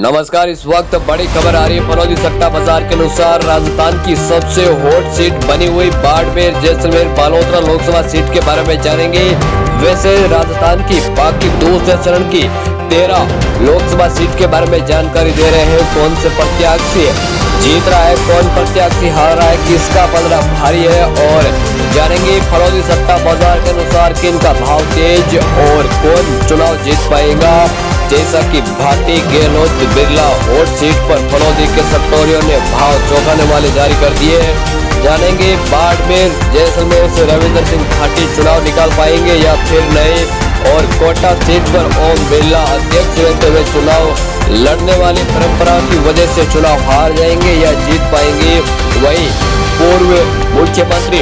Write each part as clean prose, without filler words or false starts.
नमस्कार। इस वक्त बड़ी खबर आ रही है फरौदी सट्टा बाजार के अनुसार राजस्थान की सबसे हॉट सीट बनी हुई बाड़मेर जैसलमेर बालोतरा लोकसभा सीट के बारे में जानेंगे। वैसे राजस्थान की बाकी दूसरे चरण की 13 लोकसभा सीट के बारे में जानकारी दे रहे हैं। कौन से प्रत्याशी जीत रहा है, कौन प्रत्याशी हार रहा है, किसका पलड़ा भारी है, और जानेंगे फरौदी सट्टा बाजार के अनुसार किन का भाव तेज और कौन चुनाव जीत पाएगा। जैसा कि भाटी गहलोत बिरला हॉट सीट पर फरौदी के सट्टोरियों ने भाव चौंकाने वाले जारी कर दिए। जानेंगे बाड़मेर जैसलमेर से रविंद्र सिंह भाटी चुनाव निकाल पाएंगे या फिर नहीं, और कोटा सीट पर ओम बिरला अध्यक्ष रहते हुए चुनाव लड़ने वाली परंपरा की वजह से चुनाव हार जाएंगे या जीत पाएंगे। वही पूर्व मुख्यमंत्री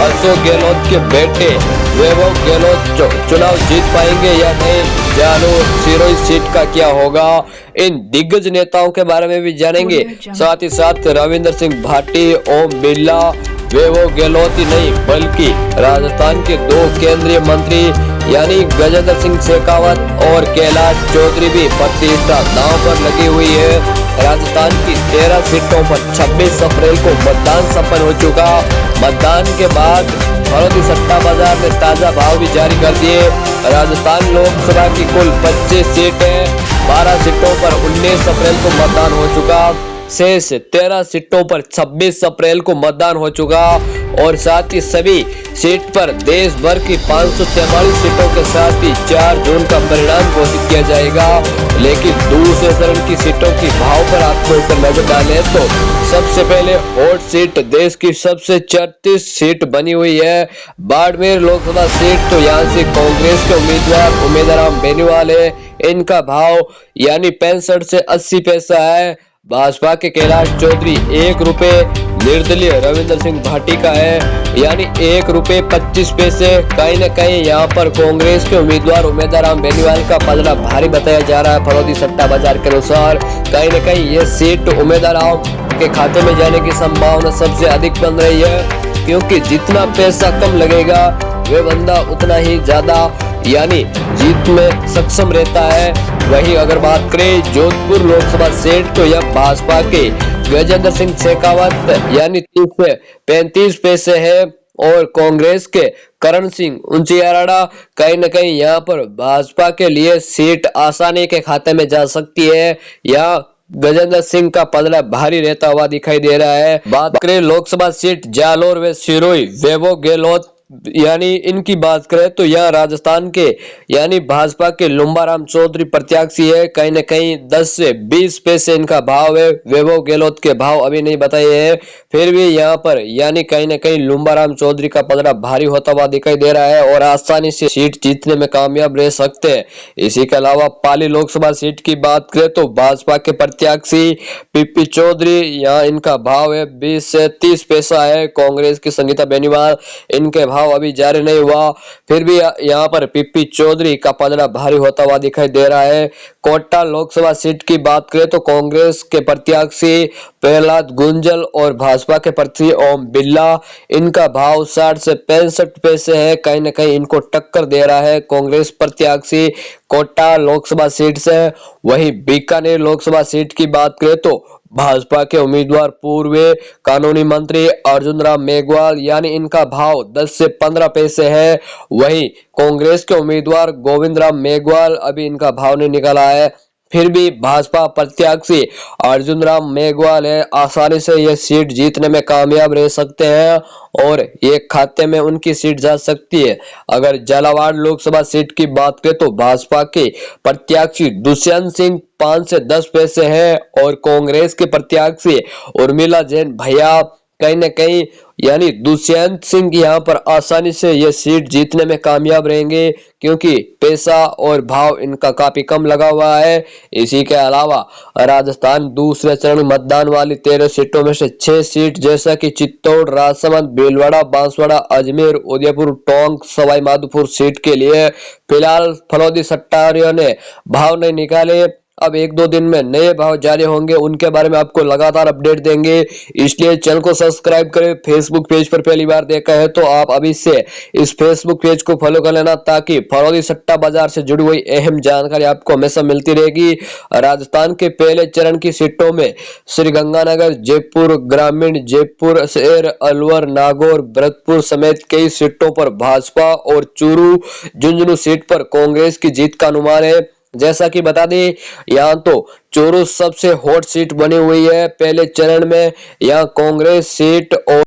अशोक गहलोत के बेटे वैभव गहलोत चुनाव जीत पाएंगे या नहीं। जालोर सिरोही सीट का क्या होगा, इन दिग्गज नेताओं के बारे में भी जानेंगे। साथ ही साथ रविंद्र सिंह भाटी, ओम बिरला, वैभव गहलोत ही नहीं बल्कि राजस्थान के 2 केंद्रीय मंत्री यानी गजेंद्र सिंह शेखावत और कैलाश चौधरी भी प्रतिष्ठा दांव पर लगी हुई है। राजस्थान की 13 सीटों पर 26 अप्रैल को मतदान संपन्न हो चुका। मतदान के बाद फरौदी सट्टा बाजार ने ताजा भाव भी जारी कर दिए। राजस्थान लोकसभा की कुल 25 सीटें, 12 सीटों पर 19 अप्रैल को मतदान हो चुका। शेष 13 सीटों पर 26 अप्रैल को मतदान हो चुका और साथ ही सभी सीट पर देश भर की 543 सीटों के साथ ही 4 जून का परिणाम घोषित किया जाएगा। लेकिन दूसरे चरण की सीटों की भाव पर आपको ऊपर नजर डालें तो सबसे पहले हॉट सीट देश की सबसे 34 सीट बनी हुई है बाड़मेर लोकसभा सीट। तो यहाँ से कांग्रेस के उम्मीदवार बेनीवाल है, इनका भाव यानी 65 से 80 पैसा है। भाजपा के कैलाश चौधरी 1 रुपए, निर्दलीय रविंद्र सिंह भाटी का है यानी 1 रुपए 25 पैसे। कहीं न कहीं यहाँ पर कांग्रेस के उम्मीदवार बेनीवाल का पलड़ा भारी बताया जा रहा है फरौदी सट्टा बाजार के अनुसार। कहीं न कहीं ये सीट उम्मीदवार के खाते में जाने की संभावना सबसे अधिक बन रही है, क्योंकि जितना पैसा कम लगेगा वे बंदा उतना ही ज्यादा यानी जीत में सक्षम रहता है। वही अगर बात करें जोधपुर लोकसभा सीट तो यह भाजपा के गजेंद्र सिंह शेखावत यानी 35 पैसे है और कांग्रेस के करण सिंह उंचियाराडा। कहीं न कहीं यहाँ पर भाजपा के लिए सीट आसानी के खाते में जा सकती है या गजेंद्र सिंह का पलड़ा भारी रहता हुआ दिखाई दे रहा है। बात करें लोकसभा सीट जालोर व सिरोही वैभव गहलोत यानी इनकी बात करें तो यह राजस्थान के यानी भाजपा के लुम्बाराम चौधरी प्रत्याशी है। कहीं न कहीं 10 से 20 पैसे इनका भाव है। वैभव गहलोत के भाव अभी नहीं बताए हैं, फिर भी यहाँ पर यानी कहीं न कहीं लुम्बाराम चौधरी का पलड़ा भारी होता हुआ दिखाई दे रहा है और आसानी से सीट जीतने में कामयाब रह सकते हैं। इसी के अलावा पाली लोकसभा सीट की बात करें तो भाजपा के प्रत्याशी पीपी चौधरी, यहाँ इनका भाव है 20 से 30 पैसा है। कांग्रेस की संगीता बेनीवाल, इनके भाव अभी जारी नहीं हुआ, फिर भी यहाँ पर पीपी चौधरी का पलड़ा भारी होता हुआ दिखाई दे रहा है। कोटा लोकसभा सीट की बात करें तो कांग्रेस के प्रत्याशी प्रहलाद गुंजल और भाजपा के प्रत्याशी ओम बिरला, इनका भाव 60 से 65 पैसे है। कहीं न कहीं इनको टक्कर दे रहा है कांग्रेस प्रत्याशी कोटा लोकसभा सीट से। वही बीकानेर लोकसभा सीट की बात करें तो भाजपा के उम्मीदवार पूर्व कानूनी मंत्री अर्जुन राम मेघवाल यानी इनका भाव 10 से 15 पैसे है। वही कांग्रेस के उम्मीदवार गोविंद राम मेघवाल, अभी इनका भाव नहीं निकला है, फिर भी भाजपा प्रत्याशी अर्जुन राम मेघवाल है, आसानी से यह सीट जीतने में कामयाब रह सकते हैं और ये खाते में उनकी सीट जा सकती है। अगर झालावाड़ लोकसभा सीट की बात करें तो भाजपा के प्रत्याशी दुष्यंत सिंह 5 से 10 पैसे हैं और कांग्रेस के प्रत्याशी उर्मिला जैन भैया, कहीं न कहीं यानी दुष्यंत सिंह यहाँ पर आसानी से यह सीट जीतने में कामयाब रहेंगे, क्योंकि पैसा और भाव इनका काफी कम लगा हुआ है। इसी के अलावा राजस्थान दूसरे चरण मतदान वाली 13 सीटों में से 6 सीट जैसा कि चित्तौड़, राजसमंद, भीलवाड़ा, बांसवाड़ा, अजमेर, उदयपुर, टोंक, सवाई माधोपुर सीट के लिए फिलहाल फरौदी सट्टारियों ने भाव नहीं निकाले अब 1-2 दिन में नए भाव जारी होंगे, उनके बारे में आपको लगातार अपडेट देंगे। इसलिए चैनल को सब्सक्राइब करें। फेसबुक पेज पर पहली बार देखा है तो आप अभी से इस फेसबुक पेज को फॉलो कर लेना, ताकि फरौदी सट्टा बाजार से जुड़ी हुई अहम जानकारी आपको हमेशा मिलती रहेगी। राजस्थान के पहले चरण की सीटों में श्रीगंगानगर, जयपुर ग्रामीण, जयपुर शहर, अलवर, नागौर, भरतपुर समेत कई सीटों पर भाजपा और चूरू झुंझुनू सीट पर कांग्रेस की जीत का अनुमान है। जैसा कि बता दें, यहाँ तो चूरू सबसे हॉट सीट बनी हुई है। पहले चरण में यहाँ कांग्रेस सीट और